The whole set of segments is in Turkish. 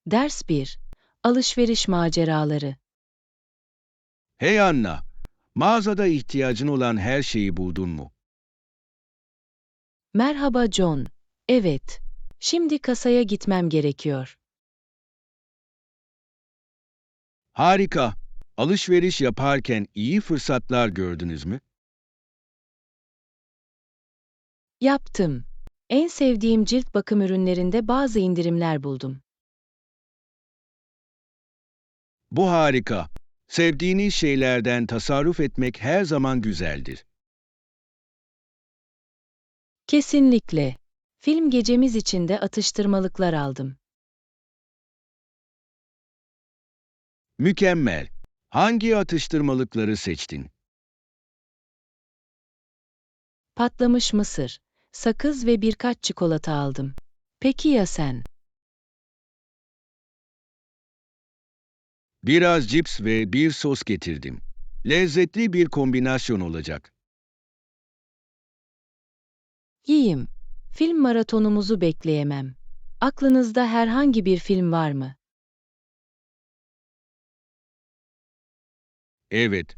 Ders 1. Alışveriş maceraları. Hey Anna, mağazada ihtiyacın olan her şeyi buldun mu? Merhaba John. Evet. Şimdi kasaya gitmem gerekiyor. Harika. Alışveriş yaparken iyi fırsatlar gördünüz mü? Yaptım. En sevdiğim cilt bakım ürünlerinde bazı indirimler buldum. Bu harika. Sevdiğiniz şeylerden tasarruf etmek her zaman güzeldir. Kesinlikle. Film gecemiz için de atıştırmalıklar aldım. Mükemmel. Hangi atıştırmalıkları seçtin? Patlamış mısır, sakız ve birkaç çikolata aldım. Peki ya sen? Biraz cips ve bir sos getirdim. Lezzetli bir kombinasyon olacak. Yiyeyim. Film maratonumuzu bekleyemem. Aklınızda herhangi bir film var mı? Evet,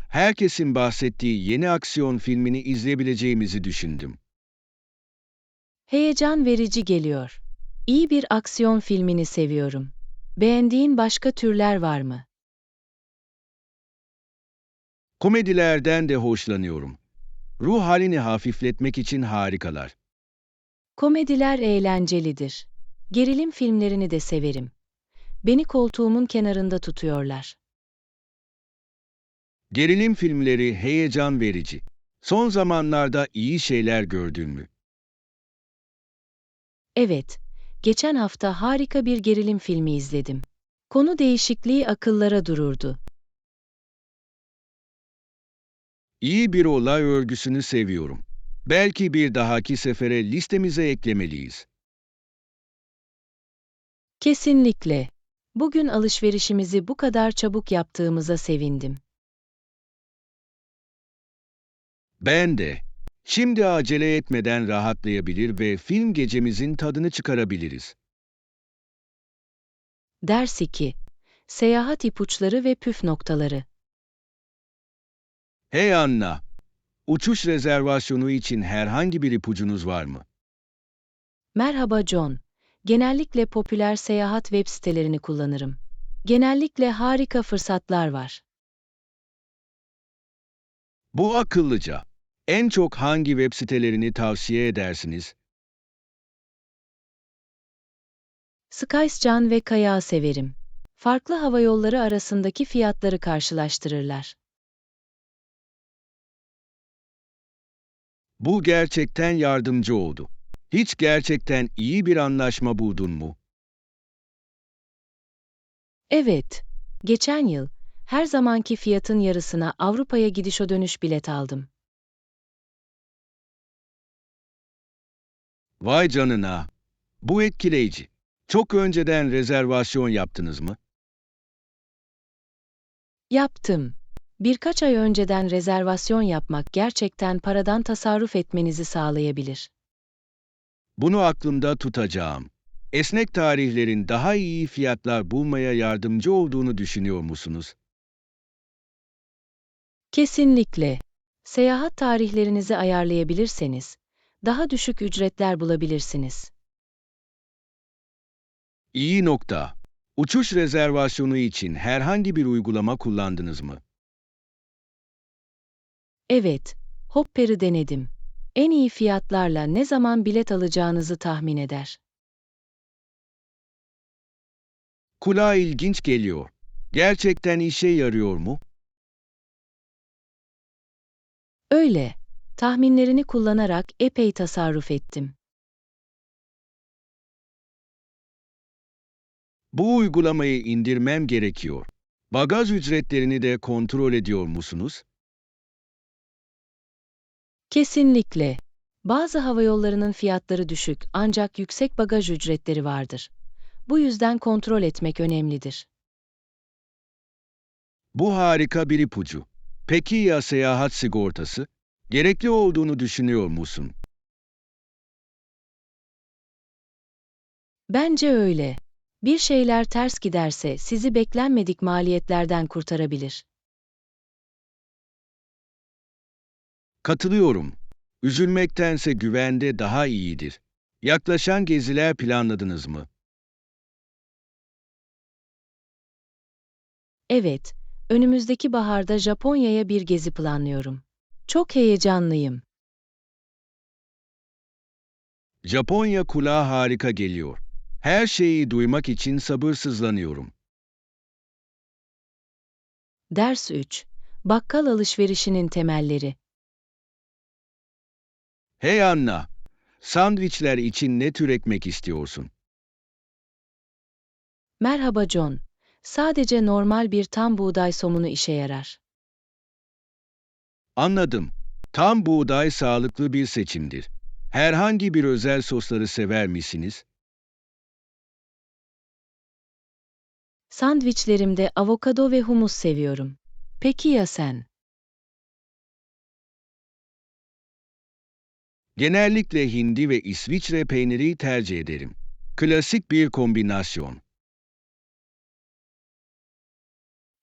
herkesin bahsettiği yeni aksiyon filmini izleyebileceğimizi düşündüm. Heyecan verici geliyor. İyi bir aksiyon filmini seviyorum. Beğendiğin başka türler var mı? Komedilerden de hoşlanıyorum. Ruh halini hafifletmek için harikalar. Komediler eğlencelidir. Gerilim filmlerini de severim. Beni koltuğumun kenarında tutuyorlar. Gerilim filmleri heyecan verici. Son zamanlarda iyi şeyler gördün mü? Evet, geçen hafta harika bir gerilim filmi izledim. Konu değişikliği akıllara dururdu. İyi bir olay örgüsünü seviyorum. Belki bir dahaki sefere listemize eklemeliyiz. Kesinlikle. Bugün alışverişimizi bu kadar çabuk yaptığımıza sevindim. Ben de. Şimdi acele etmeden rahatlayabilir ve film gecemizin tadını çıkarabiliriz. Ders 2. Seyahat ipuçları ve püf noktaları. Hey Anna, uçuş rezervasyonu için herhangi bir ipucunuz var mı? Merhaba John. Genellikle popüler seyahat web sitelerini kullanırım. Genellikle harika fırsatlar var. Bu akıllıca. En çok hangi web sitelerini tavsiye edersiniz? Skyscan ve Kayağı severim. Farklı havayolları arasındaki fiyatları karşılaştırırlar. Bu gerçekten yardımcı oldu. Hiç gerçekten iyi bir anlaşma buldun mu? Evet, geçen yıl her zamanki fiyatın yarısına Avrupa'ya gidiş o dönüş bilet aldım. Vay canına! Bu etkileyici. Çok önceden rezervasyon yaptınız mı? Yaptım. Birkaç ay önceden rezervasyon yapmak gerçekten paradan tasarruf etmenizi sağlayabilir. Bunu aklımda tutacağım. Esnek tarihlerin daha iyi fiyatlar bulmaya yardımcı olduğunu düşünüyor musunuz? Kesinlikle. Seyahat tarihlerinizi ayarlayabilirseniz, daha düşük ücretler bulabilirsiniz. İyi nokta. Uçuş rezervasyonu için herhangi bir uygulama kullandınız mı? Evet, Hopper'ı denedim. En iyi fiyatlarla ne zaman bilet alacağınızı tahmin eder. Kulağa ilginç geliyor. Gerçekten işe yarıyor mu? Öyle. Tahminlerini kullanarak epey tasarruf ettim. Bu uygulamayı indirmem gerekiyor. Bagaj ücretlerini de kontrol ediyor musunuz? Kesinlikle. Bazı havayollarının fiyatları düşük ancak yüksek bagaj ücretleri vardır. Bu yüzden kontrol etmek önemlidir. Bu harika bir ipucu. Peki ya seyahat sigortası? Gerekli olduğunu düşünüyor musun? Bence öyle. Bir şeyler ters giderse sizi beklenmedik maliyetlerden kurtarabilir. Katılıyorum. Üzülmektense güvende daha iyidir. Yaklaşan geziler planladınız mı? Evet, önümüzdeki baharda Japonya'ya bir gezi planlıyorum. Çok heyecanlıyım. Japonya kulağa harika geliyor. Her şeyi duymak için sabırsızlanıyorum. Ders 3. Bakkal alışverişinin temelleri. Hey Anna, sandviçler için ne tür ekmek istiyorsun? Merhaba John. Sadece normal bir tam buğday somunu işe yarar. Anladım. Tam buğday sağlıklı bir seçimdir. Herhangi bir özel sosları sever misiniz? Sandviçlerimde avokado ve humus seviyorum. Peki ya sen? Genellikle hindi ve İsviçre peyniri tercih ederim. Klasik bir kombinasyon.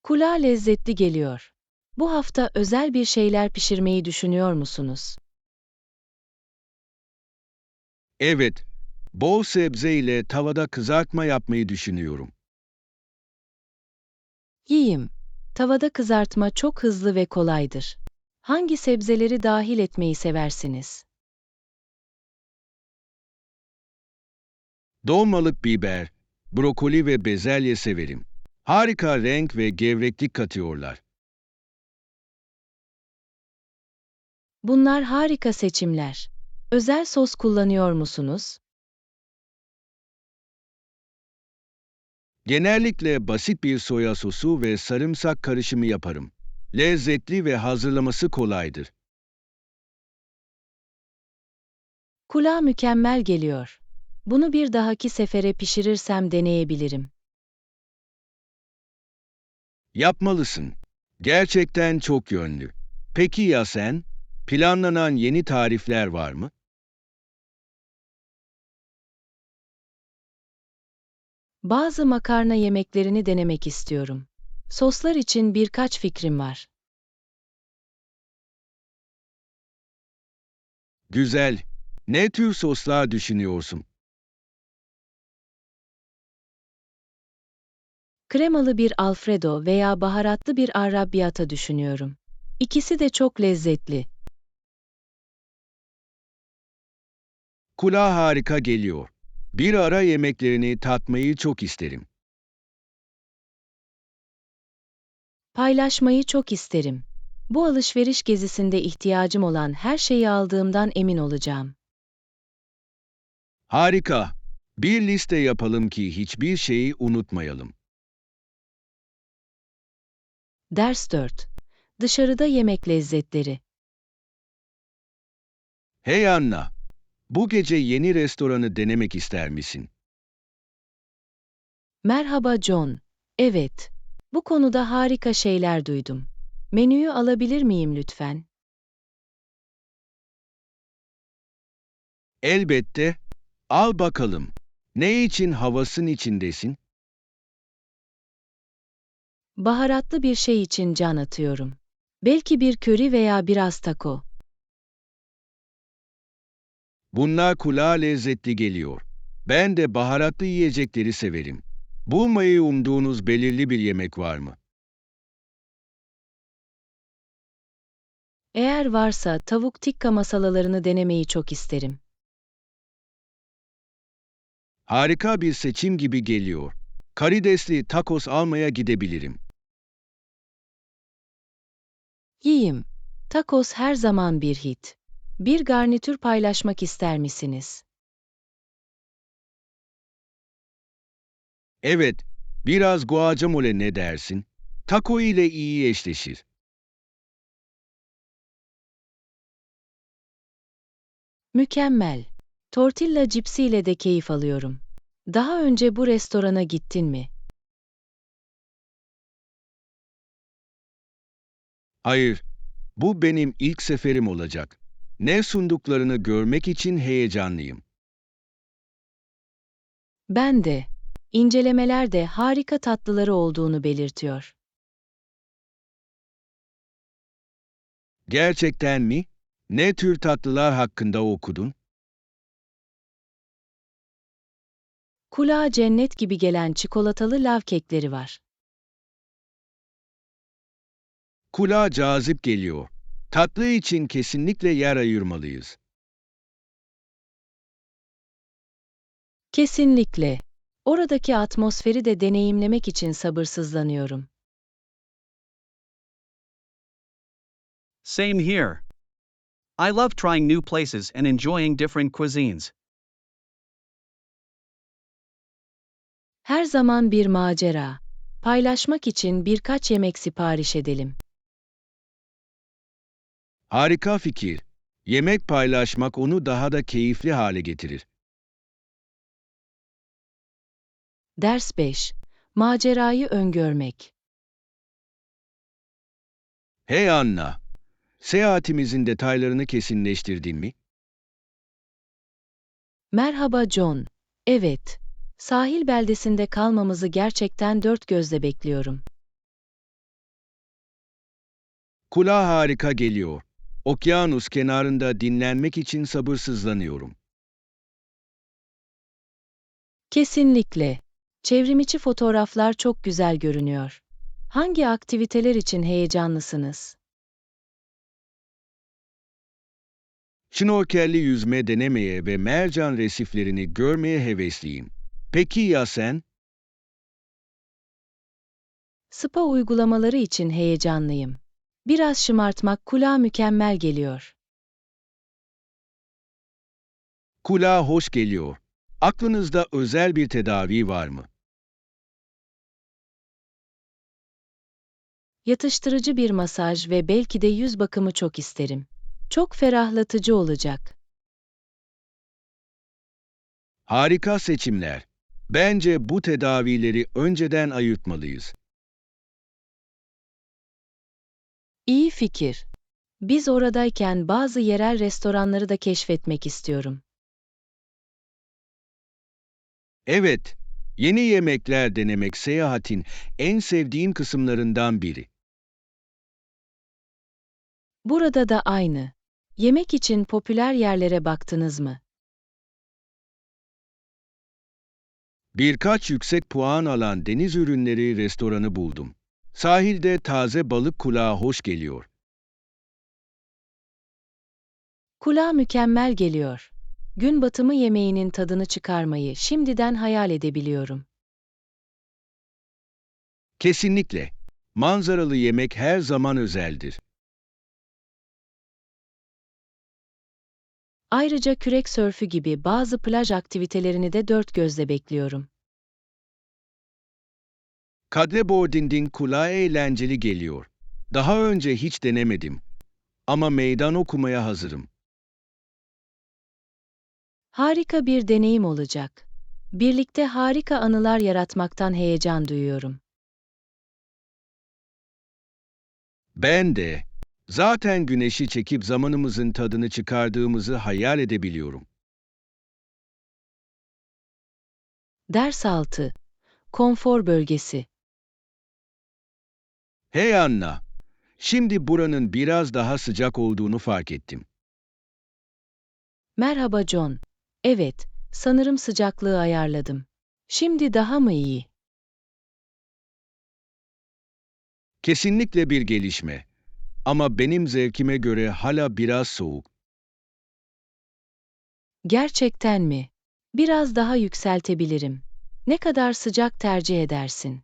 Kulağa lezzetli geliyor. Bu hafta özel bir şeyler pişirmeyi düşünüyor musunuz? Evet, bol sebze ile tavada kızartma yapmayı düşünüyorum. Yiyeyim. Tavada kızartma çok hızlı ve kolaydır. Hangi sebzeleri dahil etmeyi seversiniz? Dolmalık biber, brokoli ve bezelye severim. Harika renk ve gevreklik katıyorlar. Bunlar harika seçimler. Özel sos kullanıyor musunuz? Genellikle basit bir soya sosu ve sarımsak karışımı yaparım. Lezzetli ve hazırlaması kolaydır. Kulağa mükemmel geliyor. Bunu bir dahaki sefere pişirirsem deneyebilirim. Yapmalısın. Gerçekten çok yönlü. Peki ya sen? Planlanan yeni tarifler var mı? Bazı makarna yemeklerini denemek istiyorum. Soslar için birkaç fikrim var. Güzel. Ne tür soslar düşünüyorsun? Kremalı bir Alfredo veya baharatlı bir arrabbiata düşünüyorum. İkisi de çok lezzetli. Kulağa harika geliyor. Bir ara yemeklerini tatmayı çok isterim. Paylaşmayı çok isterim. Bu alışveriş gezisinde ihtiyacım olan her şeyi aldığımdan emin olacağım. Harika. Bir liste yapalım ki hiçbir şeyi unutmayalım. Ders 4. Dışarıda yemek lezzetleri. Hey Anna, bu gece yeni restoranı denemek ister misin? Merhaba John. Evet. Bu konuda harika şeyler duydum. Menüyü alabilir miyim lütfen? Elbette. Al bakalım. Ne için havasın içindesin? Baharatlı bir şey için can atıyorum. Belki bir köri veya biraz taco. Bunlar kulağa lezzetli geliyor. Ben de baharatlı yiyecekleri severim. Bulmayı umduğunuz belirli bir yemek var mı? Eğer varsa tavuk tikka masalalarını denemeyi çok isterim. Harika bir seçim gibi geliyor. Karidesli tacos almaya gidebilirim. Yiyeyim. Tacos her zaman bir hit. Bir garnitür paylaşmak ister misiniz? Evet, biraz guacamole ne dersin? Taco ile iyi eşleşir. Mükemmel. Tortilla cipsiyle de keyif alıyorum. Daha önce bu restorana gittin mi? Hayır, bu benim ilk seferim olacak. Ne sunduklarını görmek için heyecanlıyım. Ben de. İncelemeler de harika tatlıları olduğunu belirtiyor. Gerçekten mi? Ne tür tatlılar hakkında okudun? Kulağa cennet gibi gelen çikolatalı lav kekleri var. Kulağa cazip geliyor. Tatlı için kesinlikle yer ayırmalıyız. Kesinlikle. Oradaki atmosferi de deneyimlemek için sabırsızlanıyorum. Same here. I love trying new places and enjoying different cuisines. Her zaman bir macera. Paylaşmak için birkaç yemek sipariş edelim. Harika fikir. Yemek paylaşmak onu daha da keyifli hale getirir. Ders 5. Macerayı öngörmek. Hey Anna, seyahatimizin detaylarını kesinleştirdin mi? Merhaba John. Evet. Sahil beldesinde kalmamızı gerçekten dört gözle bekliyorum. Kulağa harika geliyor. Okyanus kenarında dinlenmek için sabırsızlanıyorum. Kesinlikle. Çevrimiçi fotoğraflar çok güzel görünüyor. Hangi aktiviteler için heyecanlısınız? Şnorkelli yüzme denemeye ve mercan resiflerini görmeye hevesliyim. Peki ya sen? Spa uygulamaları için heyecanlıyım. Biraz şımartmak kulağa mükemmel geliyor. Kulağa hoş geliyor. Aklınızda özel bir tedavi var mı? Yatıştırıcı bir masaj ve belki de yüz bakımı çok isterim. Çok ferahlatıcı olacak. Harika seçimler. Bence bu tedavileri önceden ayırtmalıyız. İyi fikir. Biz oradayken bazı yerel restoranları da keşfetmek istiyorum. Evet, yeni yemekler denemek seyahatin en sevdiğim kısımlarından biri. Burada da aynı. Yemek için popüler yerlere baktınız mı? Birkaç yüksek puan alan deniz ürünleri restoranı buldum. Sahilde taze balık kulağa hoş geliyor. Kulağa mükemmel geliyor. Gün batımı yemeğinin tadını çıkarmayı şimdiden hayal edebiliyorum. Kesinlikle. Manzaralı yemek her zaman özeldir. Ayrıca kürek sörfü gibi bazı plaj aktivitelerini de dört gözle bekliyorum. Paddleboarding kulağa eğlenceli geliyor. Daha önce hiç denemedim. Ama meydan okumaya hazırım. Harika bir deneyim olacak. Birlikte harika anılar yaratmaktan heyecan duyuyorum. Ben de. Zaten güneşi çekip zamanımızın tadını çıkardığımızı hayal edebiliyorum. Ders 6. Konfor bölgesi. Hey Anna, şimdi buranın biraz daha sıcak olduğunu fark ettim. Merhaba John. Evet, sanırım sıcaklığı ayarladım. Şimdi daha mı iyi? Kesinlikle bir gelişme. Ama benim zevkime göre hala biraz soğuk. Gerçekten mi? Biraz daha yükseltebilirim. Ne kadar sıcak tercih edersin?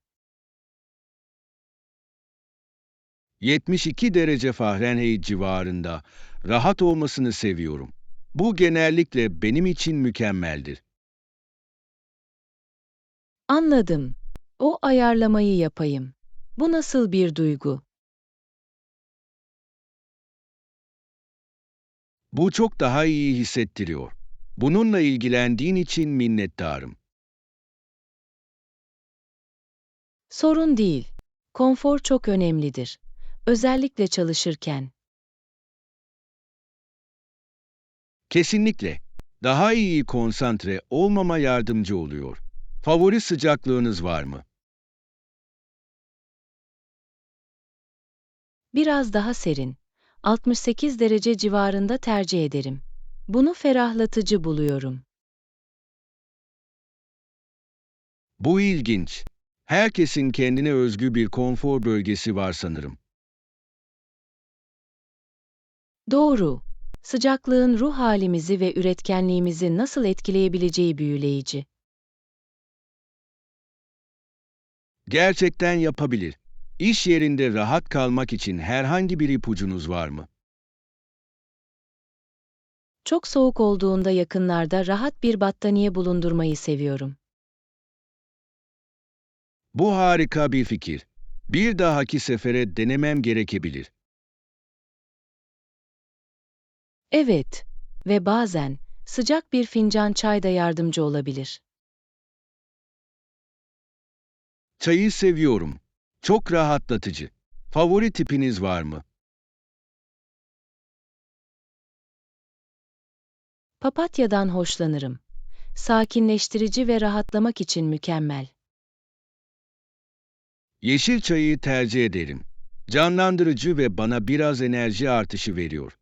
72 derece Fahrenheit civarında rahat olmasını seviyorum. Bu genellikle benim için mükemmeldir. Anladım. O ayarlamayı yapayım. Bu nasıl bir duygu? Bu çok daha iyi hissettiriyor. Bununla ilgilendiğin için minnettarım. Sorun değil. Konfor çok önemlidir. Özellikle çalışırken. Kesinlikle. Daha iyi konsantre olmama yardımcı oluyor. Favori sıcaklığınız var mı? Biraz daha serin. 68 derece civarında tercih ederim. Bunu ferahlatıcı buluyorum. Bu ilginç. Herkesin kendine özgü bir konfor bölgesi var sanırım. Doğru. Sıcaklığın ruh halimizi ve üretkenliğimizi nasıl etkileyebileceği büyüleyici. Gerçekten yapabilir. İş yerinde rahat kalmak için herhangi bir ipucunuz var mı? Çok soğuk olduğunda yakınlarda rahat bir battaniye bulundurmayı seviyorum. Bu harika bir fikir. Bir dahaki sefere denemem gerekebilir. Evet, ve bazen sıcak bir fincan çay da yardımcı olabilir. Çayı seviyorum. Çok rahatlatıcı. Favori tipiniz var mı? Papatyadan hoşlanırım. Sakinleştirici ve rahatlamak için mükemmel. Yeşil çayı tercih ederim. Canlandırıcı ve bana biraz enerji artışı veriyor.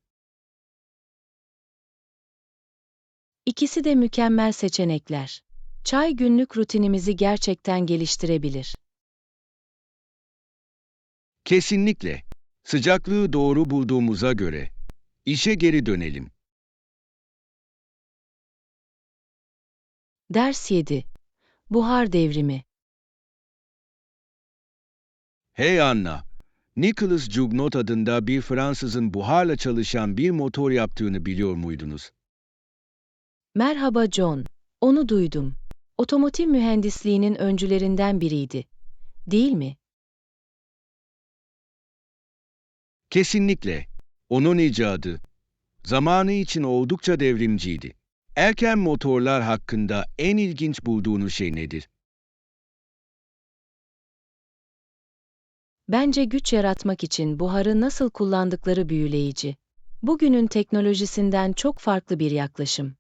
İkisi de mükemmel seçenekler. Çay günlük rutinimizi gerçekten geliştirebilir. Kesinlikle. Sıcaklığı doğru bulduğumuza göre işe geri dönelim. Ders 7. Buhar devrimi. Hey Anna, Nicholas Jugnot adında bir Fransızın buharla çalışan bir motor yaptığını biliyor muydunuz? Merhaba John. Onu duydum. Otomotiv mühendisliğinin öncülerinden biriydi. Değil mi? Kesinlikle. Onun icadı, zamanı için oldukça devrimciydi. Erken motorlar hakkında en ilginç bulduğunuz şey nedir? Bence güç yaratmak için buharı nasıl kullandıkları büyüleyici. Bugünün teknolojisinden çok farklı bir yaklaşım.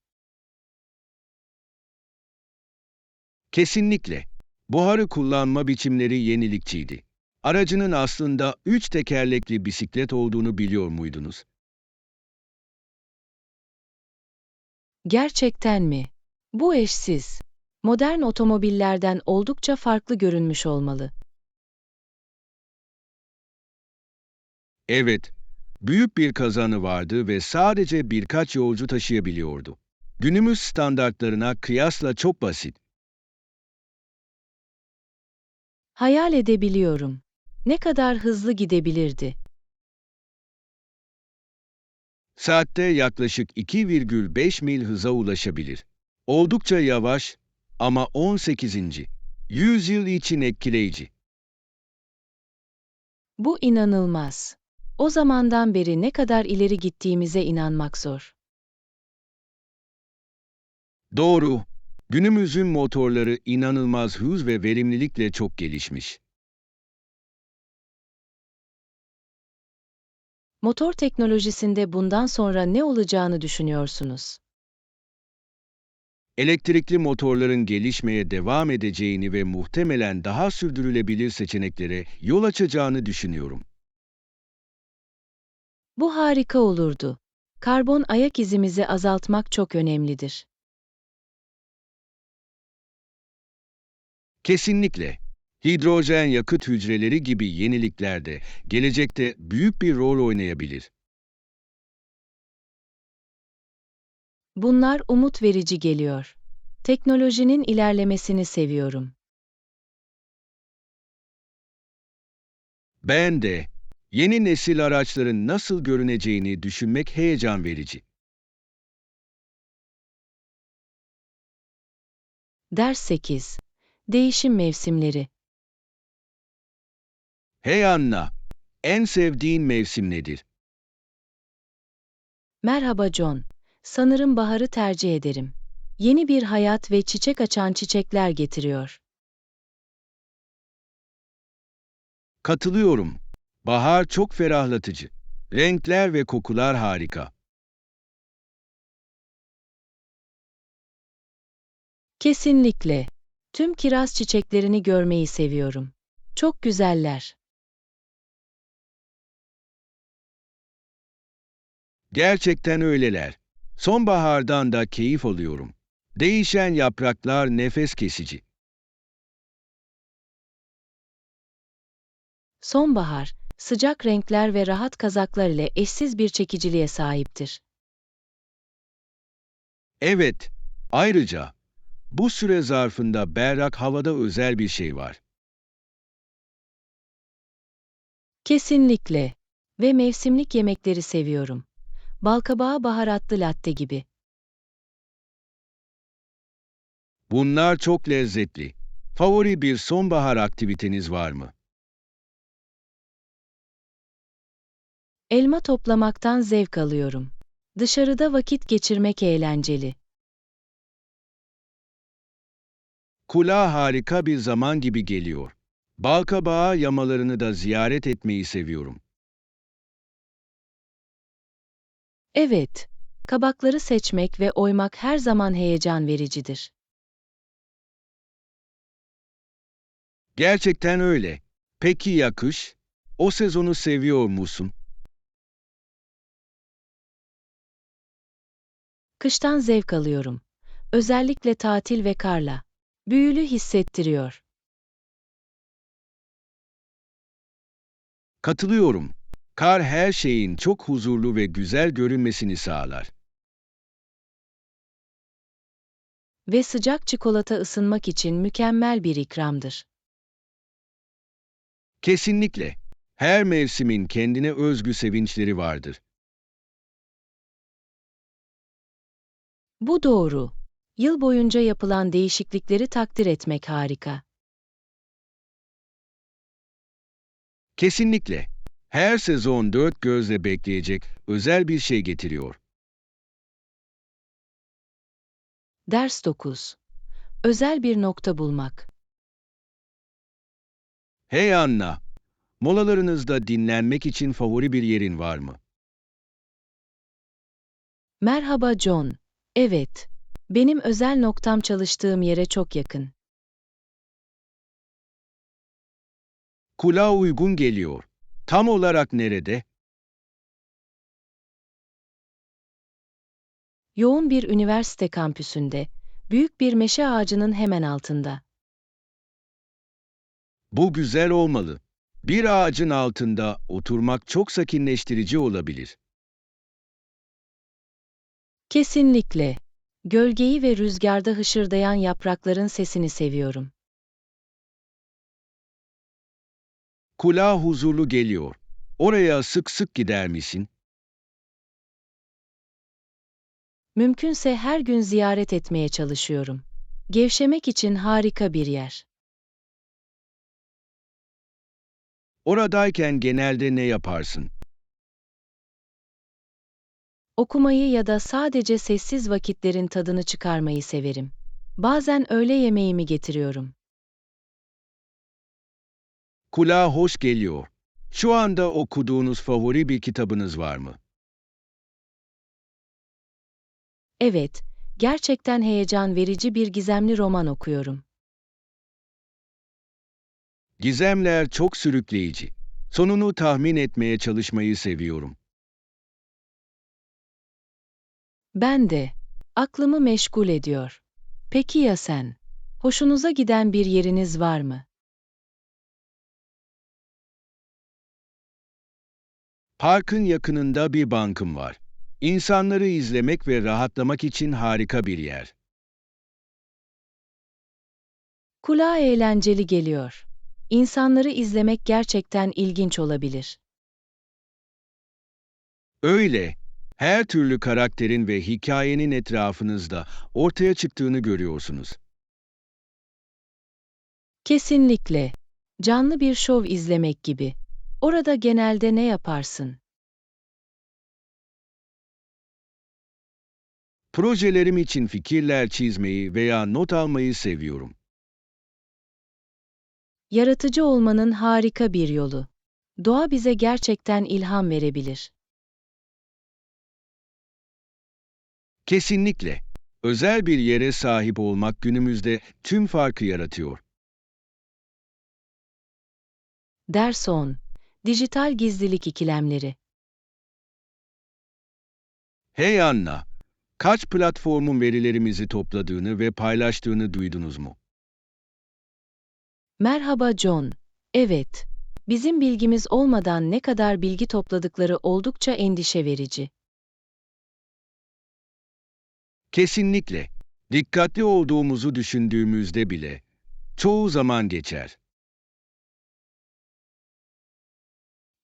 Kesinlikle. Buharı kullanma biçimleri yenilikçiydi. Aracının aslında 3 tekerlekli bisiklet olduğunu biliyor muydunuz? Gerçekten mi? Bu eşsiz. Modern otomobillerden oldukça farklı görünmüş olmalı. Evet, büyük bir kazanı vardı ve sadece birkaç yolcu taşıyabiliyordu. Günümüz standartlarına kıyasla çok basit. Hayal edebiliyorum. Ne kadar hızlı gidebilirdi? Saatte yaklaşık 2,5 mil hıza ulaşabilir. Oldukça yavaş ama 18. yüzyıl için etkileyici. Bu inanılmaz. O zamandan beri ne kadar ileri gittiğimize inanmak zor. Doğru, günümüzün motorları inanılmaz hız ve verimlilikle çok gelişmiş. Motor teknolojisinde bundan sonra ne olacağını düşünüyorsunuz? Elektrikli motorların gelişmeye devam edeceğini ve muhtemelen daha sürdürülebilir seçeneklere yol açacağını düşünüyorum. Bu harika olurdu. Karbon ayak izimizi azaltmak çok önemlidir. Kesinlikle. Hidrojen yakıt hücreleri gibi yenilikler de gelecekte büyük bir rol oynayabilir. Bunlar umut verici geliyor. Teknolojinin ilerlemesini seviyorum. Ben de yeni nesil araçların nasıl görüneceğini düşünmek heyecan verici. Ders 8. Değişim mevsimleri. Hey Anna, en sevdiğin mevsim nedir? Merhaba John. Sanırım baharı tercih ederim. Yeni bir hayat ve çiçek açan çiçekler getiriyor. Katılıyorum. Bahar çok ferahlatıcı. Renkler ve kokular harika. Kesinlikle. Tüm kiraz çiçeklerini görmeyi seviyorum. Çok güzeller. Gerçekten öyleler. Sonbahardan da keyif alıyorum. Değişen yapraklar nefes kesici. Sonbahar, sıcak renkler ve rahat kazaklar ile eşsiz bir çekiciliğe sahiptir. Evet, ayrıca bu süre zarfında berrak havada özel bir şey var. Kesinlikle. Ve mevsimlik yemekleri seviyorum. Balkabağı baharatlı latte gibi. Bunlar çok lezzetli. Favori bir sonbahar aktiviteniz var mı? Elma toplamaktan zevk alıyorum. Dışarıda vakit geçirmek eğlenceli. Kulağa harika bir zaman gibi geliyor. Balkabağı yamalarını da ziyaret etmeyi seviyorum. Evet, kabakları seçmek ve oymak her zaman heyecan vericidir. Gerçekten öyle. Peki ya kış? O sezonu seviyor musun? Kıştan zevk alıyorum. Özellikle tatil ve karla. Büyülü hissettiriyor. Katılıyorum. Kar her şeyin çok huzurlu ve güzel görünmesini sağlar. Ve sıcak çikolata ısınmak için mükemmel bir ikramdır. Kesinlikle. Her mevsimin kendine özgü sevinçleri vardır. Bu doğru. Yıl boyunca yapılan değişiklikleri takdir etmek harika. Kesinlikle. Her sezon dört gözle bekleyecek özel bir şey getiriyor. Ders 9. Özel bir nokta bulmak. Hey Anna, molalarınızda dinlenmek için favori bir yerin var mı? Merhaba John. Evet. Benim özel noktam çalıştığım yere çok yakın. Kulağa uygun geliyor. Tam olarak nerede? Yoğun bir üniversite kampüsünde, büyük bir meşe ağacının hemen altında. Bu güzel olmalı. Bir ağacın altında oturmak çok sakinleştirici olabilir. Kesinlikle. Gölgeyi ve rüzgarda hışırdayan yaprakların sesini seviyorum. Kulağa huzurlu geliyor. Oraya sık sık gider misin? Mümkünse her gün ziyaret etmeye çalışıyorum. Gevşemek için harika bir yer. Oradayken genelde ne yaparsın? Okumayı ya da sadece sessiz vakitlerin tadını çıkarmayı severim. Bazen öğle yemeğimi getiriyorum. Kulağa hoş geliyor. Şu anda okuduğunuz favori bir kitabınız var mı? Evet, gerçekten heyecan verici bir gizemli roman okuyorum. Gizemler çok sürükleyici. Sonunu tahmin etmeye çalışmayı seviyorum. Ben de. Aklımı meşgul ediyor. Peki ya sen? Hoşunuza giden bir yeriniz var mı? Parkın yakınında bir bankım var. İnsanları izlemek ve rahatlamak için harika bir yer. Kulağa eğlenceli geliyor. İnsanları izlemek gerçekten ilginç olabilir. Öyle, her türlü karakterin ve hikayenin etrafınızda ortaya çıktığını görüyorsunuz. Kesinlikle. Canlı bir şov izlemek gibi. Orada genelde ne yaparsın? Projelerim için fikirler çizmeyi veya not almayı seviyorum. Yaratıcı olmanın harika bir yolu. Doğa bize gerçekten ilham verebilir. Kesinlikle. Özel bir yere sahip olmak günümüzde tüm farkı yaratıyor. Ders 10. Dijital gizlilik ikilemleri. Hey Anna, kaç platformun verilerimizi topladığını ve paylaştığını duydunuz mu? Merhaba John. Evet. Bizim bilgimiz olmadan ne kadar bilgi topladıkları oldukça endişe verici. Kesinlikle. Dikkatli olduğumuzu düşündüğümüzde bile çoğu zaman geçer.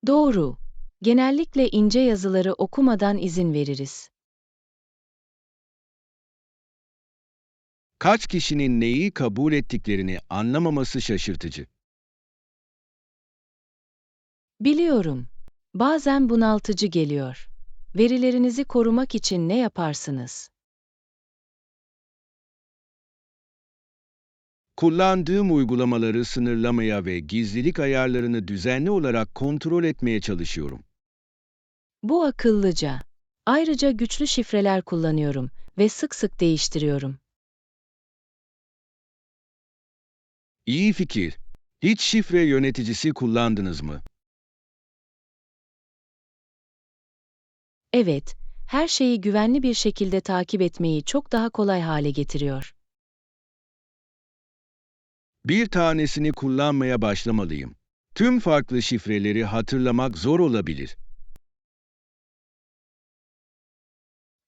Doğru. Genellikle ince yazıları okumadan izin veririz. Kaç kişinin neyi kabul ettiklerini anlamaması şaşırtıcı. Biliyorum. Bazen bunaltıcı geliyor. Verilerinizi korumak için ne yaparsınız? Kullandığım uygulamaları sınırlamaya ve gizlilik ayarlarını düzenli olarak kontrol etmeye çalışıyorum. Bu akıllıca. Ayrıca güçlü şifreler kullanıyorum ve sık sık değiştiriyorum. İyi fikir. Hiç şifre yöneticisi kullandınız mı? Evet, her şeyi güvenli bir şekilde takip etmeyi çok daha kolay hale getiriyor. Bir tanesini kullanmaya başlamalıyım. Tüm farklı şifreleri hatırlamak zor olabilir.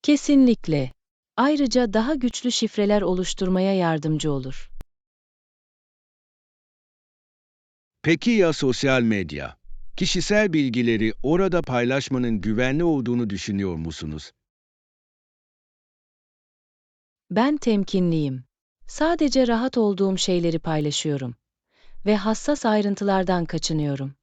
Kesinlikle. Ayrıca daha güçlü şifreler oluşturmaya yardımcı olur. Peki ya sosyal medya? Kişisel bilgileri orada paylaşmanın güvenli olduğunu düşünüyor musunuz? Ben temkinliyim. Sadece rahat olduğum şeyleri paylaşıyorum ve hassas ayrıntılardan kaçınıyorum.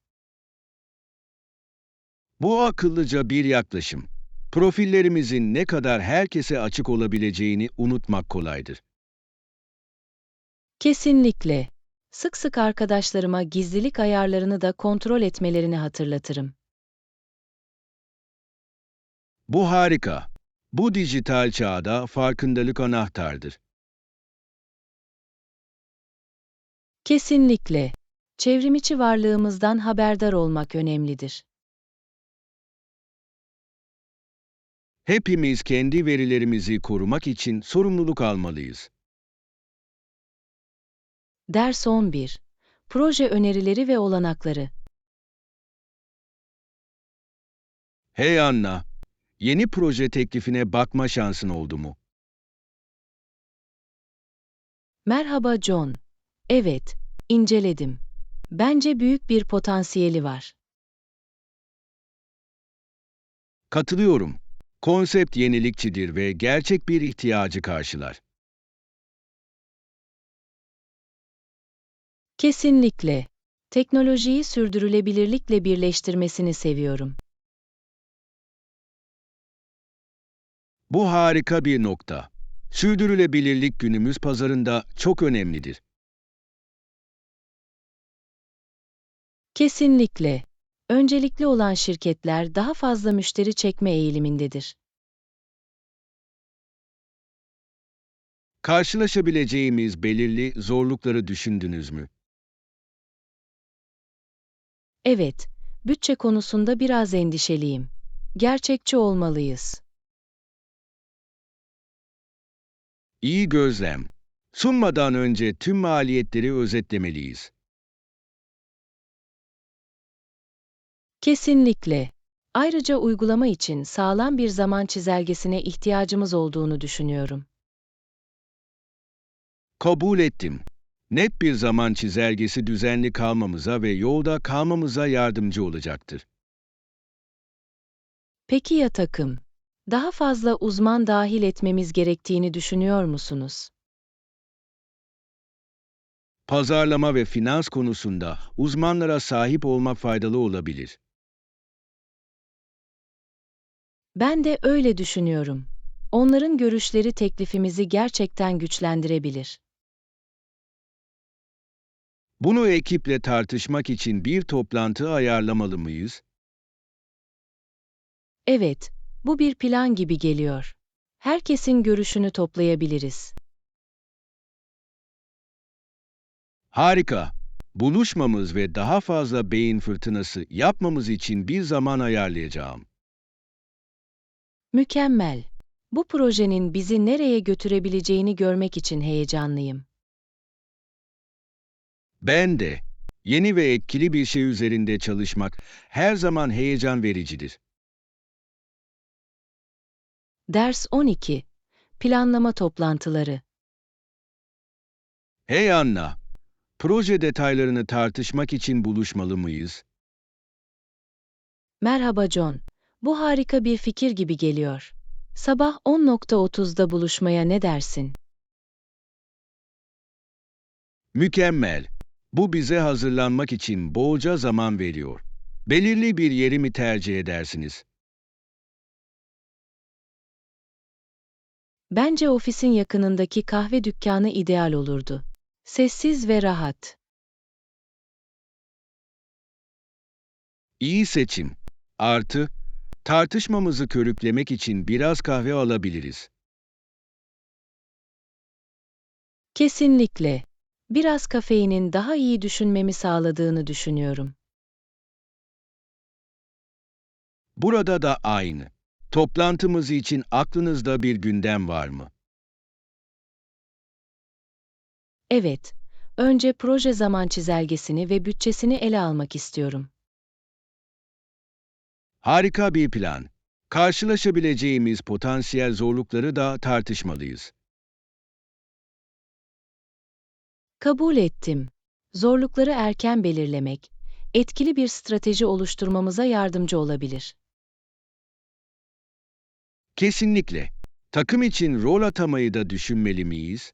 Bu akıllıca bir yaklaşım. Profillerimizin ne kadar herkese açık olabileceğini unutmak kolaydır. Kesinlikle. Sık sık arkadaşlarıma gizlilik ayarlarını da kontrol etmelerini hatırlatırım. Bu harika. Bu dijital çağda farkındalık anahtardır. Kesinlikle. Çevrimiçi varlığımızdan haberdar olmak önemlidir. Hepimiz kendi verilerimizi korumak için sorumluluk almalıyız. Ders 11. Proje önerileri ve olanakları. Hey Anna, yeni proje teklifine bakma şansın oldu mu? Merhaba John. Evet, inceledim. Bence büyük bir potansiyeli var. Katılıyorum. Konsept yenilikçidir ve gerçek bir ihtiyacı karşılar. Kesinlikle. Teknolojiyi sürdürülebilirlikle birleştirmesini seviyorum. Bu harika bir nokta. Sürdürülebilirlik günümüz pazarında çok önemlidir. Kesinlikle. Öncelikli olan şirketler daha fazla müşteri çekme eğilimindedir. Karşılaşabileceğimiz belirli zorlukları düşündünüz mü? Evet, bütçe konusunda biraz endişeliyim. Gerçekçi olmalıyız. İyi gözlem. Sunmadan önce tüm maliyetleri özetlemeliyiz. Kesinlikle. Ayrıca uygulama için sağlam bir zaman çizelgesine ihtiyacımız olduğunu düşünüyorum. Kabul ettim. Net bir zaman çizelgesi düzenli kalmamıza ve yolda kalmamıza yardımcı olacaktır. Peki ya takım? Daha fazla uzman dahil etmemiz gerektiğini düşünüyor musunuz? Pazarlama ve finans konusunda uzmanlara sahip olmak faydalı olabilir. Ben de öyle düşünüyorum. Onların görüşleri teklifimizi gerçekten güçlendirebilir. Bunu ekiple tartışmak için bir toplantı ayarlamalı mıyız? Evet, bu bir plan gibi geliyor. Herkesin görüşünü toplayabiliriz. Harika. Buluşmamız ve daha fazla beyin fırtınası yapmamız için bir zaman ayarlayacağım. Mükemmel. Bu projenin bizi nereye götürebileceğini görmek için heyecanlıyım. Ben de. Yeni ve etkili bir şey üzerinde çalışmak her zaman heyecan vericidir. Ders 12. Planlama toplantıları. Hey Anna, proje detaylarını tartışmak için buluşmalı mıyız? Merhaba John. Bu harika bir fikir gibi geliyor. Sabah 10.30'da buluşmaya ne dersin? Mükemmel. Bu bize hazırlanmak için bolca zaman veriyor. Belirli bir yeri mi tercih edersiniz? Bence ofisin yakınındaki kahve dükkanı ideal olurdu. Sessiz ve rahat. İyi seçim. Artı, tartışmamızı körüklemek için biraz kahve alabiliriz. Kesinlikle. Biraz kafeinin daha iyi düşünmemi sağladığını düşünüyorum. Burada da aynı. Toplantımız için aklınızda bir gündem var mı? Evet, önce proje zaman çizelgesini ve bütçesini ele almak istiyorum. Harika bir plan. Karşılaşabileceğimiz potansiyel zorlukları da tartışmalıyız. Kabul ettim. Zorlukları erken belirlemek, etkili bir strateji oluşturmamıza yardımcı olabilir. Kesinlikle. Takım için rol atamayı da düşünmeli miyiz?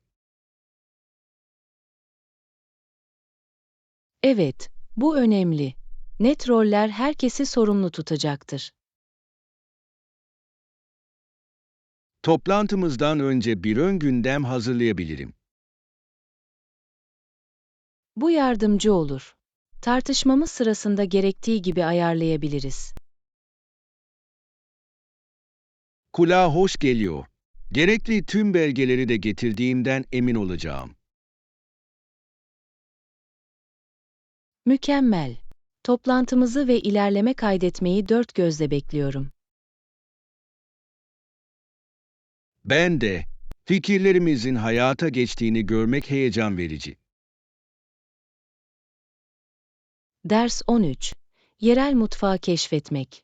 Evet, bu önemli. Net roller herkesi sorumlu tutacaktır. Toplantımızdan önce bir ön gündem hazırlayabilirim. Bu yardımcı olur. Tartışmamız sırasında gerektiği gibi ayarlayabiliriz. Kulağa hoş geliyor. Gerekli tüm belgeleri de getirdiğimden emin olacağım. Mükemmel. Toplantımızı ve ilerleme kaydetmeyi dört gözle bekliyorum. Ben de fikirlerimizin hayata geçtiğini görmek heyecan verici. Ders 13. Yerel mutfağı keşfetmek.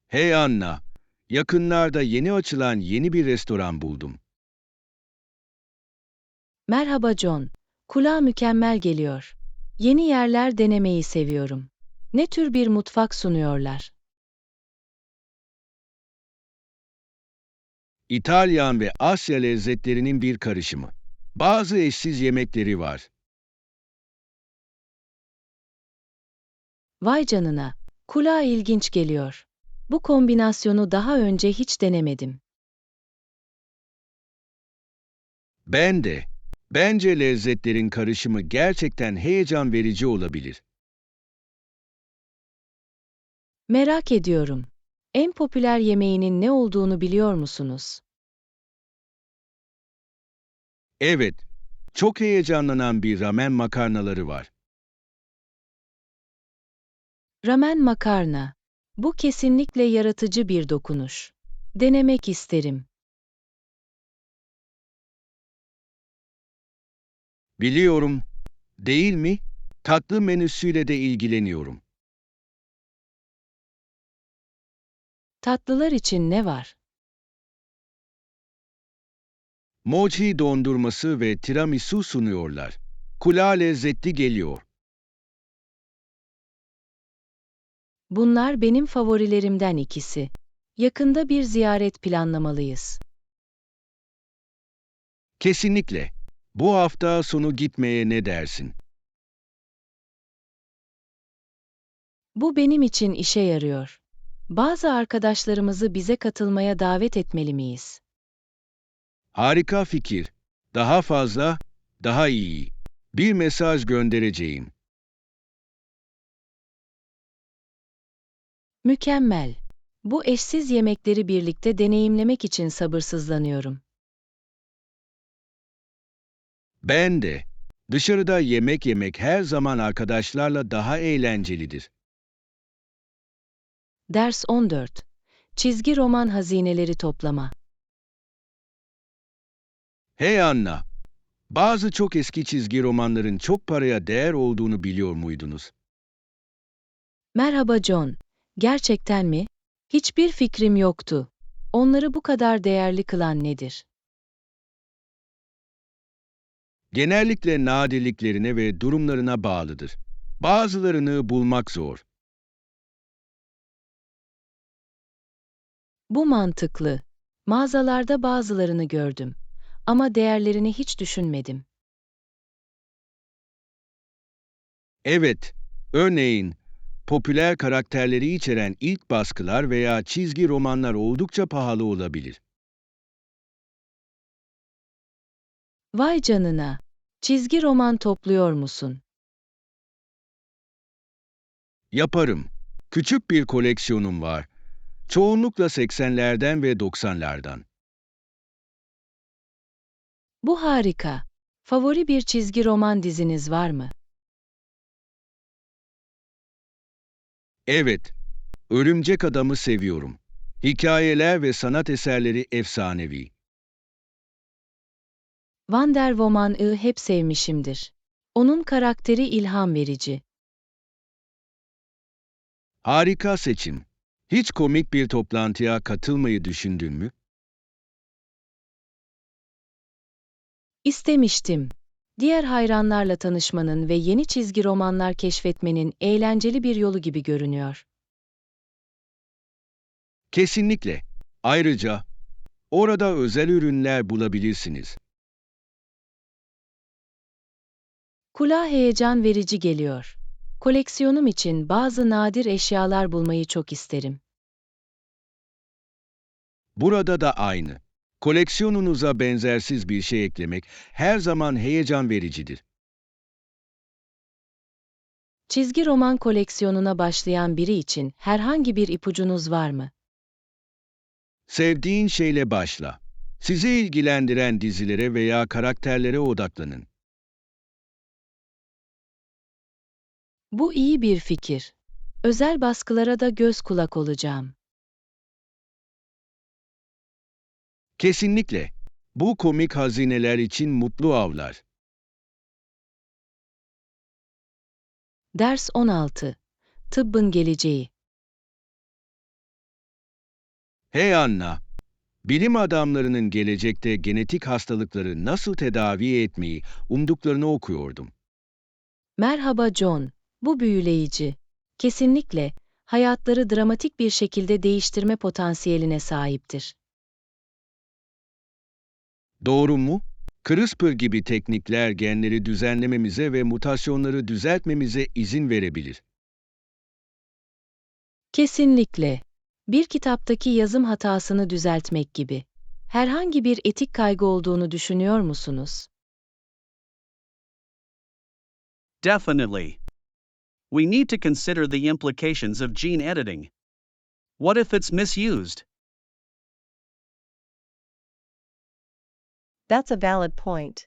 Hey Anna, yakınlarda yeni açılan yeni bir restoran buldum. Merhaba John. Kulağa mükemmel geliyor. Yeni yerler denemeyi seviyorum. Ne tür bir mutfak sunuyorlar? İtalyan ve Asya lezzetlerinin bir karışımı. Bazı eşsiz yemekleri var. Vay canına. Kulağa ilginç geliyor. Bu kombinasyonu daha önce hiç denemedim. Ben de. Bence lezzetlerin karışımı gerçekten heyecan verici olabilir. Merak ediyorum. En popüler yemeğinin ne olduğunu biliyor musunuz? Evet, çok heyecanlanan bir ramen makarnaları var. Ramen makarna. Bu kesinlikle yaratıcı bir dokunuş. Denemek isterim. Biliyorum, değil mi? Tatlı menüsüyle de ilgileniyorum. Tatlılar için ne var? Mochi dondurması ve tiramisu sunuyorlar. Kulağa lezzetli geliyor. Bunlar benim favorilerimden ikisi. Yakında bir ziyaret planlamalıyız. Kesinlikle. Bu hafta sonu gitmeye ne dersin? Bu benim için işe yarıyor. Bazı arkadaşlarımızı bize katılmaya davet etmeli miyiz? Harika fikir. Daha fazla, daha iyi. Bir mesaj göndereceğim. Mükemmel. Bu eşsiz yemekleri birlikte deneyimlemek için sabırsızlanıyorum. Ben de. Dışarıda yemek yemek her zaman arkadaşlarla daha eğlencelidir. Ders 14. Çizgi roman hazineleri toplama. Hey Anna, bazı çok eski çizgi romanların çok paraya değer olduğunu biliyor muydunuz? Merhaba John. Gerçekten mi? Hiçbir fikrim yoktu. Onları bu kadar değerli kılan nedir? Genellikle nadirliklerine ve durumlarına bağlıdır. Bazılarını bulmak zor. Bu mantıklı. Mağazalarda bazılarını gördüm. Ama değerlerini hiç düşünmedim. Evet, örneğin popüler karakterleri içeren ilk baskılar veya çizgi romanlar oldukça pahalı olabilir. Vay canına. Çizgi roman topluyor musun? Yaparım. Küçük bir koleksiyonum var. Çoğunlukla 80'lerden ve 90'lardan. Bu harika. Favori bir çizgi roman diziniz var mı? Evet, Örümcek Adam'ı seviyorum. Hikayeler ve sanat eserleri efsanevi. Wonder Woman'ı hep sevmişimdir. Onun karakteri ilham verici. Harika seçim. Hiç komik bir toplantıya katılmayı düşündün mü? İstemiştim. Diğer hayranlarla tanışmanın ve yeni çizgi romanlar keşfetmenin eğlenceli bir yolu gibi görünüyor. Kesinlikle. Ayrıca orada özel ürünler bulabilirsiniz. Kulağa heyecan verici geliyor. Koleksiyonum için bazı nadir eşyalar bulmayı çok isterim. Burada da aynı. Koleksiyonunuza benzersiz bir şey eklemek her zaman heyecan vericidir. Çizgi roman koleksiyonuna başlayan biri için herhangi bir ipucunuz var mı? Sevdiğin şeyle başla. Sizi ilgilendiren dizilere veya karakterlere odaklanın. Bu iyi bir fikir. Özel baskılara da göz kulak olacağım. Kesinlikle. Bu komik hazineler için mutlu avlar. Ders 16. Tıbbın geleceği. Hey Anna, bilim adamlarının gelecekte genetik hastalıkları nasıl tedavi etmeyi umduklarını okuyordum. Merhaba John. Bu büyüleyici. Kesinlikle hayatları dramatik bir şekilde değiştirme potansiyeline sahiptir. Doğru mu? CRISPR gibi teknikler genleri düzenlememize ve mutasyonları düzeltmemize izin verebilir. Kesinlikle. Bir kitaptaki yazım hatasını düzeltmek gibi. Herhangi bir etik kaygı olduğunu düşünüyor musunuz? Definitely. We need to consider the implications of gene editing. What if it's misused? That's a valid point.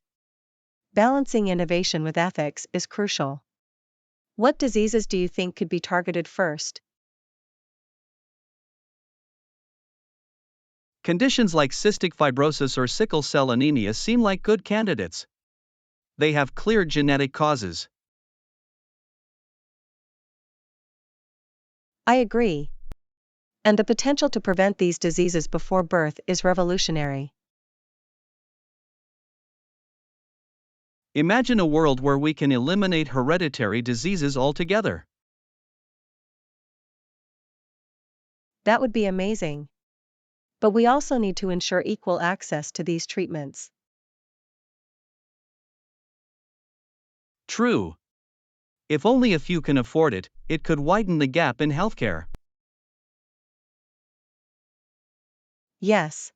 Balancing innovation with ethics is crucial. What diseases do you think could be targeted first? Conditions like cystic fibrosis or sickle cell anemia seem like good candidates. They have clear genetic causes. I agree. And the potential to prevent these diseases before birth is revolutionary. Imagine a world where we can eliminate hereditary diseases altogether. That would be amazing. But we also need to ensure equal access to these treatments. True. If only a few can afford it, it could widen the gap in healthcare. Yes.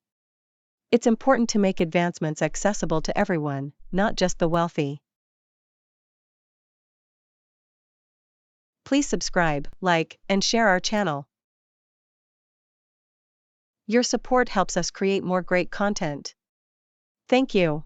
It's important to make advancements accessible to everyone, not just the wealthy. Please subscribe, like, and share our channel. Your support helps us create more great content. Thank you.